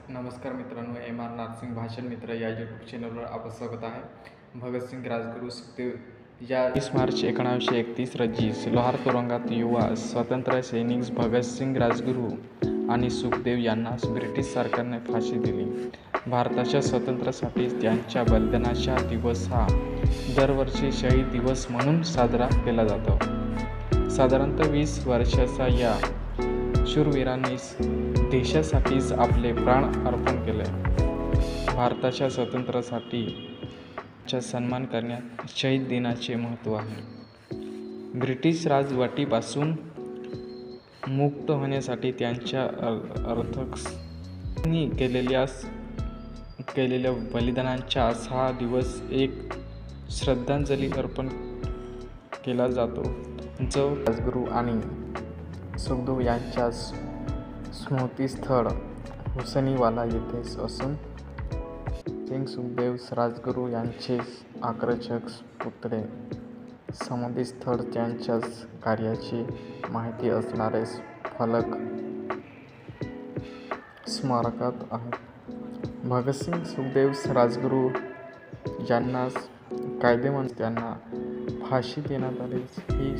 नमस्कार मित्रांनो, M R Narsing भाषण मित्र या यूट्यूब चॅनलवर आपलं स्वागत आहे. भगतसिंग राजगुरू सुखदेव या 20 मार्च 1931 रोजी लोहार तुरुंगात युवा स्वातंत्र्य सैनिक भगतसिंग राजगुरू आणि सुखदेव यांना ब्रिटिश सरकारने फाशी दिली. भारताच्या स्वातंत्र्यासाठी त्यांच्या बलिदानाचा दिवस हा दरवर्षी शहीद दिवस म्हणून साजरा केला जातो. साधारणतः 20 वर्षाचा या शूरवीरांनी देशासाठीच आपले प्राण अर्पण केले. भारताच्या स्वातंत्र्यासाठी चा सन्मान करण्यात शहीद दिनाचे महत्त्व आहे. ब्रिटिश राजवटीपासून मुक्त होण्यासाठी त्यांच्या अर्थकांनी केलेल्या बलिदानाचा हा दिवस एक श्रद्धांजली अर्पण केला जातो, जो राजगुरू आणि सुखदेव यांच्या स्मृतीस्थळ हुसेनीवाला येथे असून सुखदेव राजगुरू यांचे आकर्षक पुतळे, समाधीस्थळ, त्यांच्या कार्याची माहिती असणारे फलक स्मारकात आहेत. भगतसिंग सुखदेव राजगुरू यांना कायदेमंत्री त्यांना फाशी देण्यात आली. ही